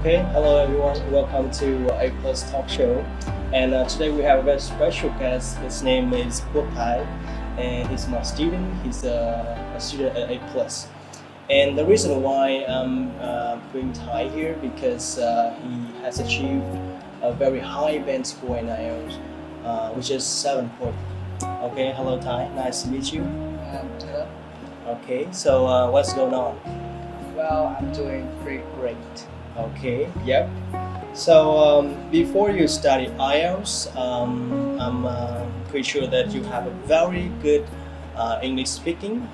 Okay, hello everyone. Welcome to Aplus talk show. And today we have a very special guest. His name is Quốc, and he's my student. He's a student at Aplus. And the reason why I'm bringing Thai here because he has achieved a very high band score in IELTS, which is 7 point. Okay, hello Thai. Nice to meet you. Hello. Okay, so what's going on? Well, I'm doing pretty great. Okay, yep. So before you study IELTS, I'm pretty sure that you have a very good English speaking.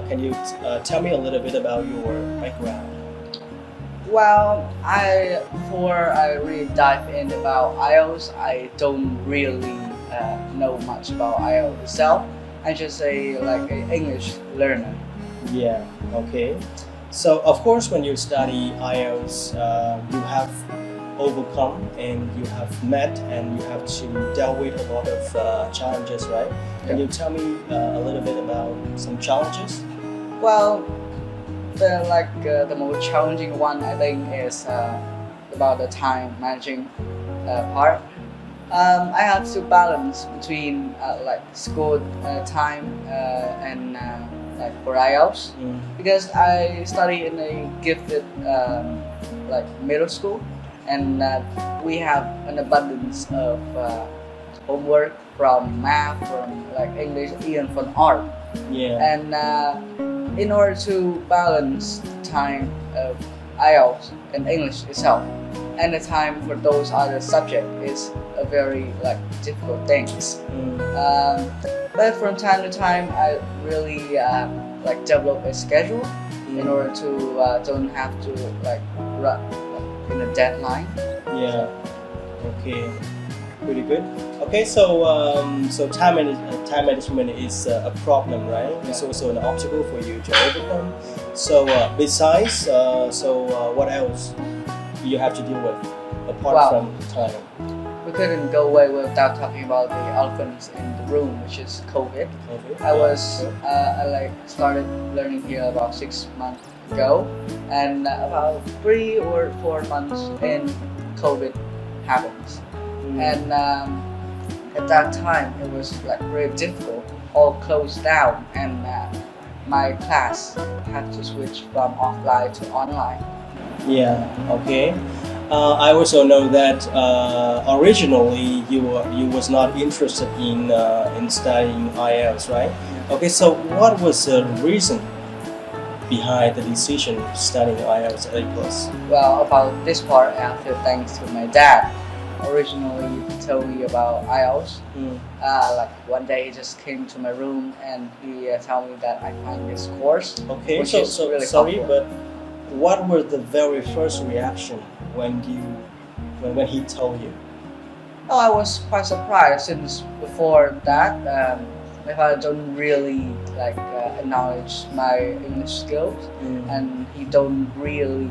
Can you tell me a little bit about your background? Well, before I really dive in about IELTS, I don't really know much about IELTS itself. I'm just like an English learner. Yeah, okay. So of course when you study IELTS, you have overcome and you have met and you have to deal with a lot of challenges, right? Can you tell me a little bit about some challenges? Well, the most challenging one I think is about the time managing part. I have to balance between like school time and like for IELTS, because I study in a gifted like middle school, and we have an abundance of homework from math, from like English, even from art. Yeah. And in order to balance the time of IELTS and English itself, and the time for those other subjects is a very like difficult things. But from time to time, I really like develop a schedule in order to don't have to like run in a deadline. Yeah. Okay. Pretty good. Okay, so so time management is a problem, right? Yeah. It's also an obstacle for you to overcome. So besides, what else you have to deal with apart from time? We couldn't go away without talking about the elephants in the room, which is COVID. I like started learning here about 6 months ago, and about 3 or 4 months in, COVID happens. And at that time it was like really difficult, all closed down, and my class had to switch from offline to online. Yeah. Okay. I also know that originally you was not interested in studying IELTS, right? Okay, so what was the reason behind the decision of studying IELTS at Aplus? Well, about this part, I have to thanks to my dad. Originally, he told me about IELTS. Like one day, he just came to my room and he told me that I find this course. Okay, which so is really sorry, helpful. but what was the very first reaction when he told you? Oh, I was quite surprised, since before that, my father don't really like acknowledge my English skills, and he don't really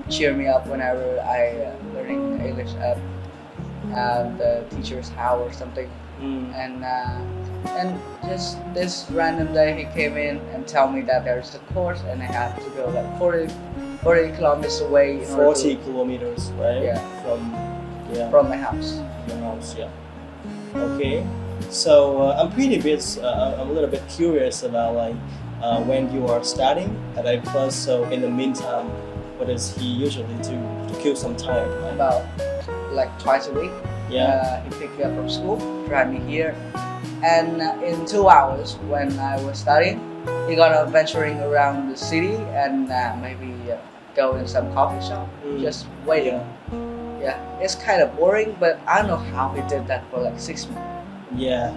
cheer me up whenever I learning English at the teacher's house or something. And just this random day he came in and tell me that there's a course and I have to go like 40 kilometers away. 40 kilometers, right? Yeah. From my house. Your house, yeah. Okay. So I'm a little bit curious about like when you are studying at Aplus. So in the meantime, what does he usually do to kill some time? About like twice a week. Yeah. He picked me up from school, drive me here, and in 2 hours when I was studying, he gonna venturing around the city and maybe go in some coffee shop, just waiting. Yeah, it's kind of boring, but I don't know how he did that for like 6 months. Yeah.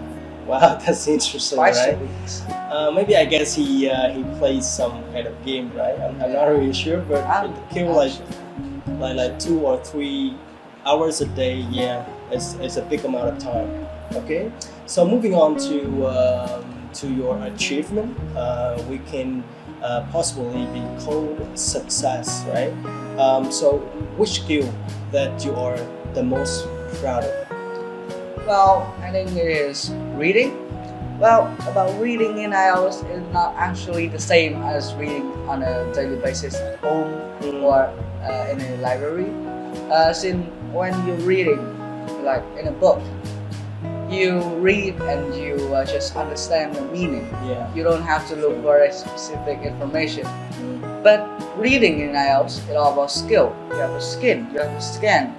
Wow, that's interesting, Twice right? a week. Maybe I guess he plays some kind of game, right? I'm not really sure, but kill like 2 or 3 hours a day. Yeah, it's a big amount of time. Okay, so moving on to your achievement, we can possibly be called success, right? So which skill that you are the most proud of? Well, I think it is reading. Well, about reading in IELTS is not actually the same as reading on a daily basis at home or in a library. Since when you're reading, like in a book, you read and you just understand the meaning. Yeah. You don't have to look for a specific information. But reading in IELTS, it's all about skill. You have to scan,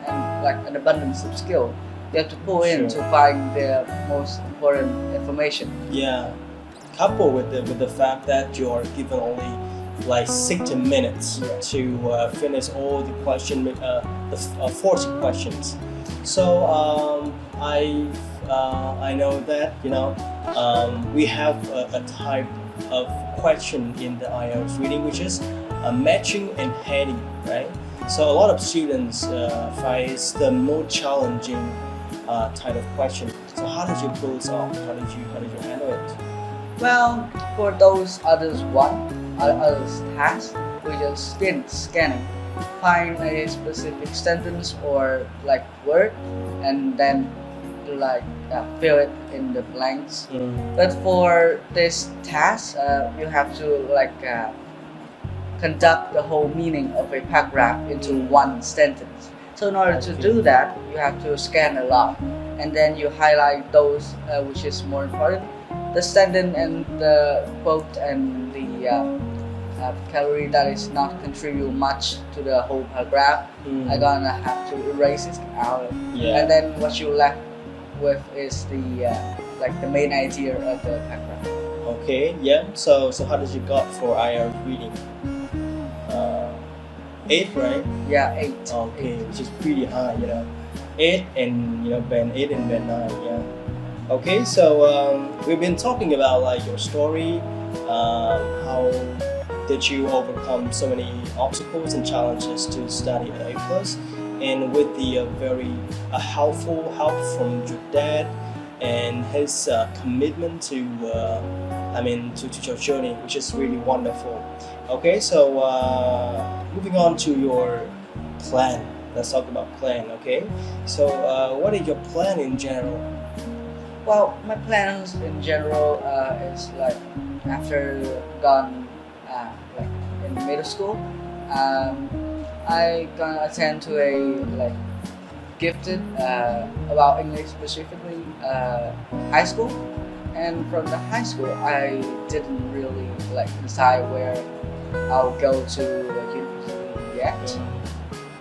and like an abundance of skill. You have to pull in to find the most important information. Yeah, coupled with the fact that you are given only like 60 minutes to finish all the 40 questions. So I know that we have a type of question in the IELTS reading, which is matching and heading, right? So a lot of students face the more challenging type of question. So how did you pull this off? How did you handle it? Well, for those others tasks, we just did scanning, find a specific sentence or like word, and then like fill it in the blanks. But for this task, you have to like conduct the whole meaning of a paragraph into one sentence. So in order to do that, you have to scan a lot, and then you highlight those which is more important. The sentence and the quote and the vocabulary that is not contribute much to the whole paragraph, I'm gonna have to erase it out. And then what you left with is the like the main idea of the paragraph. Okay, yeah. So how did you got for IELTS reading? 8, right? Yeah, 8. Okay, which is pretty high, 8 and band 8 and band 9, yeah. Okay, so we've been talking about like your story, how did you overcome so many obstacles and challenges to study at Aplus, and with the very helpful help from your dad and his commitment to your journey, which is really wonderful. Okay, so moving on to your plan. Let's talk about plan. Okay, so what is your plan in general? Well, my plans in general is like after gone like in middle school, I gonna attend to a like gifted about English specifically high school, and from the high school I didn't really like decide where I'll go to the university yet.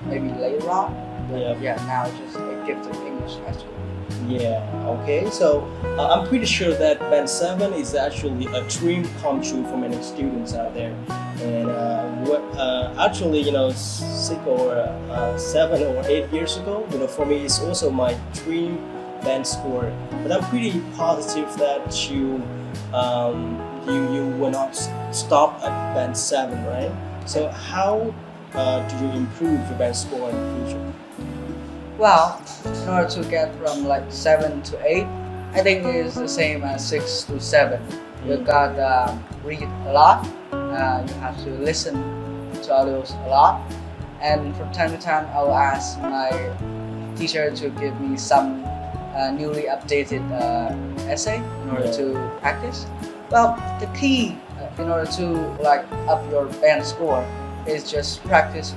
Maybe later on. But now just a gifted English high school. Yeah, okay, so I'm pretty sure that Band 7 is actually a dream come true for many students out there. And actually, 6 or 7 or 8 years ago, for me, it's also my dream band score. But I'm pretty positive that you will not stop at Band 7, right? So how do you improve your band score in the future? Well, in order to get from like 7 to 8, I think it is the same as 6 to 7. You gotta read a lot, you have to listen to audios a lot, and from time to time I'll ask my teacher to give me some newly updated essay in order to practice. Well, the key in order to like up your band score is just practice.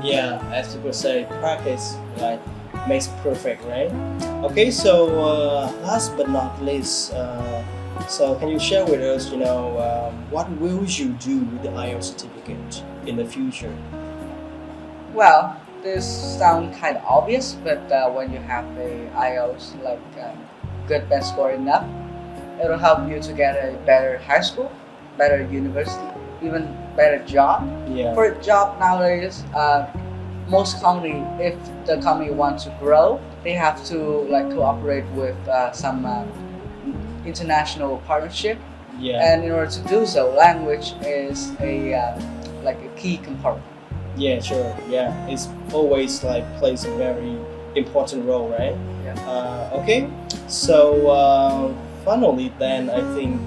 Yeah, as people say, practice like makes perfect, right? Okay, so last but not least, so can you share with us, what will you do with the IELTS certificate in the future? Well, this sounds kind of obvious, but when you have a IELTS like good band score enough, it will help you to get a better high school, better university, even better job. Yeah. For a job nowadays, most company, if the company wants to grow, they have to like cooperate with some international partnership. Yeah. And in order to do so, language is a like a key component. Yeah, sure. Yeah, it's always like plays a very important role, right? Yeah. Okay, so finally, then I think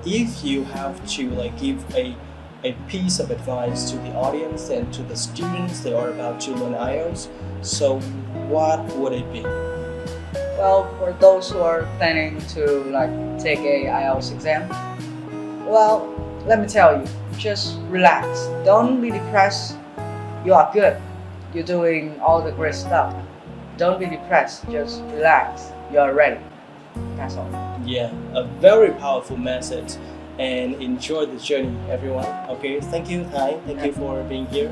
if you have to like give a piece of advice to the audience and to the students that are about to learn IELTS, so what would it be? Well, for those who are planning to like take a IELTS exam, well, let me tell you, just relax. Don't be depressed. you are good. You're doing all the great stuff. Don't be depressed. Just relax. You are ready. That's all. Yeah, a very powerful message, and enjoy the journey, everyone. Okay, thank you, Thái. Thank you for being here.